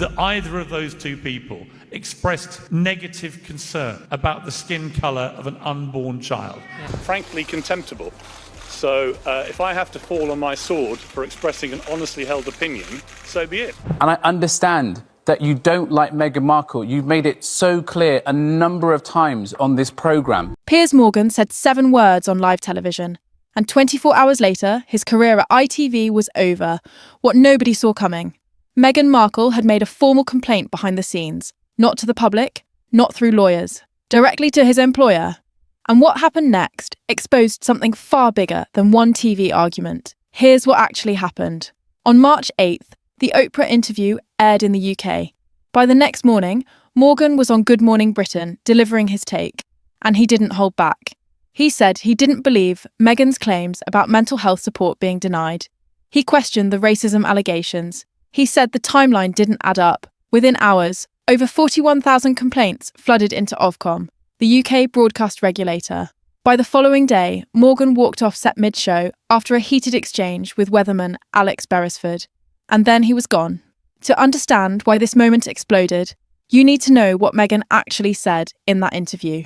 that either of those two people expressed negative concern about the skin colour of an unborn child. Frankly contemptible. So if I have to fall on my sword for expressing an honestly held opinion, so be it. And I understand that you don't like Meghan Markle. You've made it so clear a number of times on this programme. Piers Morgan said 7 words on live television, and 24 hours later, his career at ITV was over, what nobody saw coming. Meghan Markle had made a formal complaint behind the scenes, not to the public, not through lawyers, directly to his employer. And what happened next exposed something far bigger than one TV argument. Here's what actually happened. On March 8th, the Oprah interview aired in the UK. By the next morning, Morgan was on Good Morning Britain delivering his take, and he didn't hold back. He said he didn't believe Meghan's claims about mental health support being denied. He questioned the racism allegations. He said the timeline didn't add up. Within hours, over 41,000 complaints flooded into Ofcom, the UK broadcast regulator. By the following day, Morgan walked off set mid-show after a heated exchange with weatherman Alex Beresford. And then he was gone. To understand why this moment exploded, you need to know what Meghan actually said in that interview.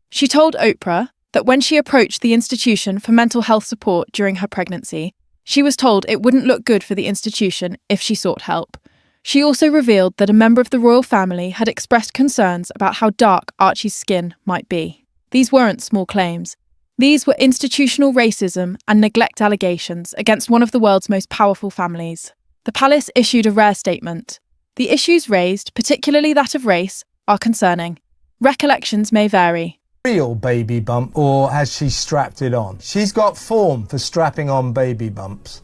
She told Oprah that when she approached the institution for mental health support during her pregnancy, she was told it wouldn't look good for the institution if she sought help. She also revealed that a member of the royal family had expressed concerns about how dark Archie's skin might be. These weren't small claims. These were institutional racism and neglect allegations against one of the world's most powerful families. The palace issued a rare statement. The issues raised, particularly that of race, are concerning. Recollections may vary. Real baby bump, or has she strapped it on? She's got form for strapping on baby bumps.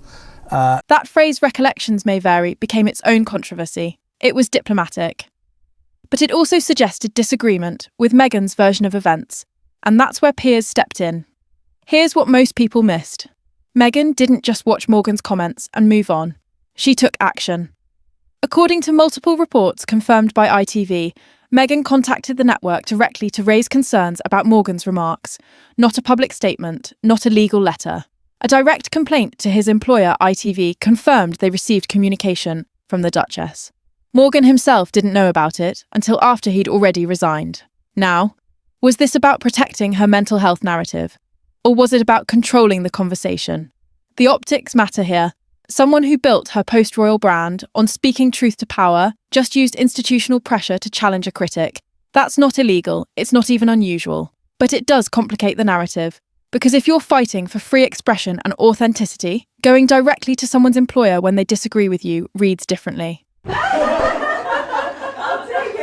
That phrase, recollections may vary, became its own controversy. It was diplomatic. But it also suggested disagreement with Meghan's version of events, and that's where Piers stepped in. Here's what most people missed. Meghan didn't just watch Morgan's comments and move on. She took action. According to multiple reports confirmed by ITV, Meghan contacted the network directly to raise concerns about Morgan's remarks. Not a public statement, not a legal letter. A direct complaint to his employer, ITV, confirmed they received communication from the Duchess. Morgan himself didn't know about it until after he'd already resigned. Now, was this about protecting her mental health narrative? Or was it about controlling the conversation? The optics matter here. Someone who built her post-royal brand on speaking truth to power just used institutional pressure to challenge a critic. That's not illegal, it's not even unusual. But it does complicate the narrative. Because if you're fighting for free expression and authenticity, going directly to someone's employer when they disagree with you reads differently. I'll take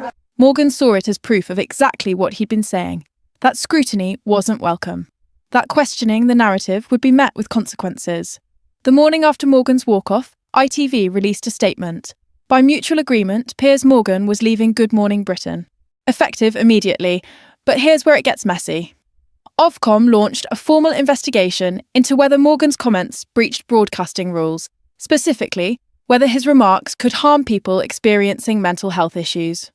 it. Morgan saw it as proof of exactly what he'd been saying. That scrutiny wasn't welcome. That questioning the narrative would be met with consequences. The morning after Morgan's walk-off, ITV released a statement. By mutual agreement, Piers Morgan was leaving Good Morning Britain. Effective immediately, but here's where it gets messy. Ofcom launched a formal investigation into whether Morgan's comments breached broadcasting rules, specifically whether his remarks could harm people experiencing mental health issues.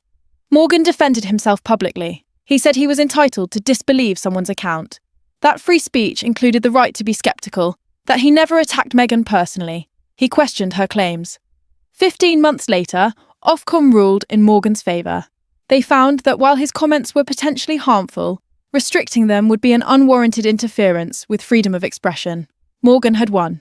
Morgan defended himself publicly. He said he was entitled to disbelieve someone's account. That free speech included the right to be sceptical, that he never attacked Meghan personally. He questioned her claims. 15 months later, Ofcom ruled in Morgan's favour. They found that while his comments were potentially harmful, restricting them would be an unwarranted interference with freedom of expression. Morgan had won.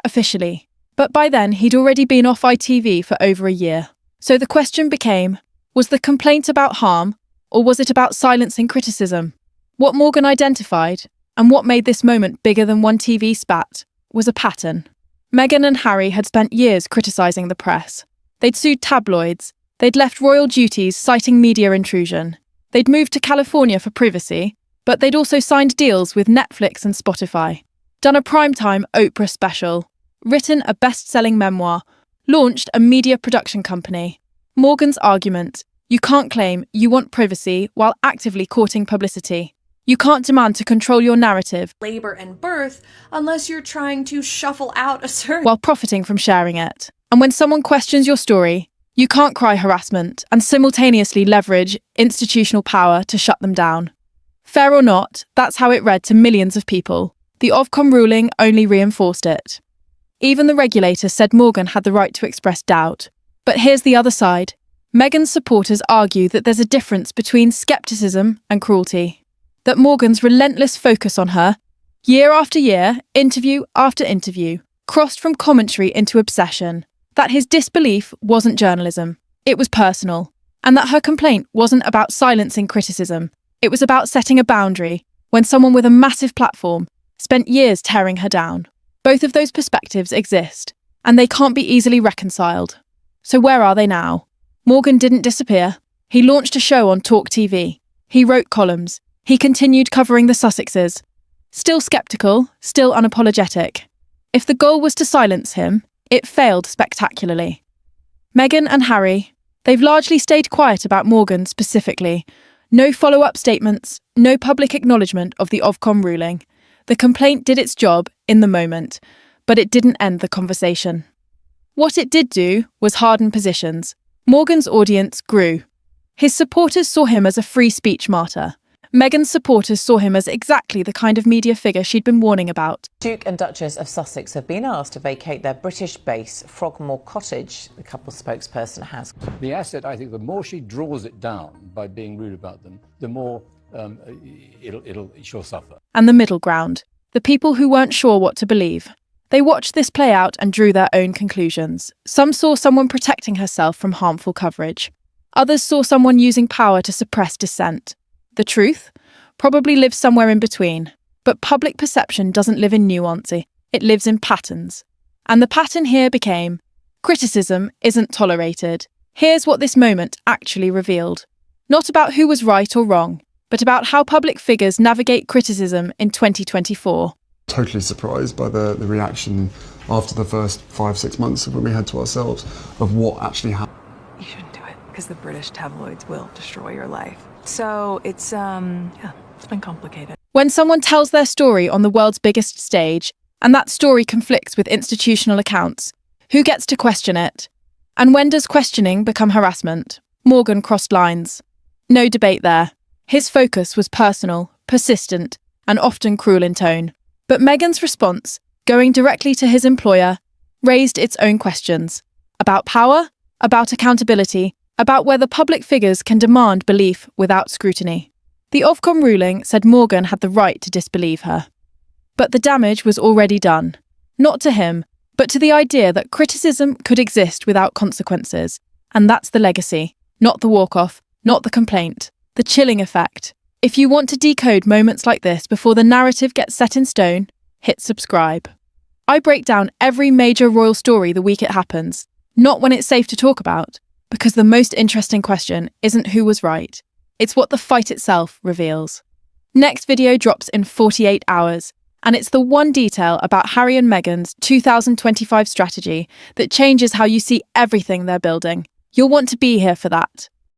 Officially. But by then, he'd already been off ITV for over a year. So the question became, was the complaint about harm, or was it about silencing criticism? What Morgan identified, and what made this moment bigger than one TV spat, was a pattern. Meghan and Harry had spent years criticising the press. They'd sued tabloids. They'd left royal duties citing media intrusion. They'd moved to California for privacy, but they'd also signed deals with Netflix and Spotify, done a primetime Oprah special, written a best-selling memoir, launched a media production company. Morgan's argument: you can't claim you want privacy while actively courting publicity. You can't demand to control your narrative Labor and birth unless you're trying to shuffle out a certain while profiting from sharing it. And when someone questions your story, you can't cry harassment and simultaneously leverage institutional power to shut them down. Fair or not, that's how it read to millions of people. The Ofcom ruling only reinforced it. Even the regulators said Morgan had the right to express doubt. But here's the other side. Meghan's supporters argue that there's a difference between skepticism and cruelty. That Morgan's relentless focus on her, year after year, interview after interview, crossed from commentary into obsession. That his disbelief wasn't journalism, it was personal. And that her complaint wasn't about silencing criticism, it was about setting a boundary when someone with a massive platform spent years tearing her down. Both of those perspectives exist, and they can't be easily reconciled. So where are they now? Morgan didn't disappear. He launched a show on Talk TV. He wrote columns. He continued covering the Sussexes. Still sceptical, still unapologetic. If the goal was to silence him, it failed spectacularly. Meghan and Harry, they've largely stayed quiet about Morgan specifically. No follow-up statements, no public acknowledgement of the Ofcom ruling. The complaint did its job in the moment, but it didn't end the conversation. What it did do was harden positions. Morgan's audience grew. His supporters saw him as a free speech martyr. Meghan's supporters saw him as exactly the kind of media figure she'd been warning about. Duke and Duchess of Sussex have been asked to vacate their British base, Frogmore Cottage, the couple's spokesperson has. The asset, I think, the more she draws it down by being rude about them, the more she'll suffer. And the middle ground, the people who weren't sure what to believe. They watched this play out and drew their own conclusions. Some saw someone protecting herself from harmful coverage. Others saw someone using power to suppress dissent. The truth probably lives somewhere in between. But public perception doesn't live in nuance, it lives in patterns. And the pattern here became, criticism isn't tolerated. Here's what this moment actually revealed. Not about who was right or wrong, but about how public figures navigate criticism in 2024. Totally surprised by the reaction after the first 5-6 months when we had to ourselves of what actually happened. You shouldn't do it, because the British tabloids will destroy your life. So it's been complicated. When someone tells their story on the world's biggest stage, and that story conflicts with institutional accounts, who gets to question it? And when does questioning become harassment? Morgan crossed lines. No debate there. His focus was personal, persistent, and often cruel in tone. But Meghan's response, going directly to his employer, raised its own questions. About power, about accountability, about whether public figures can demand belief without scrutiny. The Ofcom ruling said Morgan had the right to disbelieve her. But the damage was already done. Not to him, but to the idea that criticism could exist without consequences. And that's the legacy, not the walk-off, not the complaint, the chilling effect. If you want to decode moments like this before the narrative gets set in stone, hit subscribe. I break down every major royal story the week it happens, not when it's safe to talk about, because the most interesting question isn't who was right, it's what the fight itself reveals. Next video drops in 48 hours, and it's the one detail about Harry and Meghan's 2025 strategy that changes how you see everything they're building. You'll want to be here for that.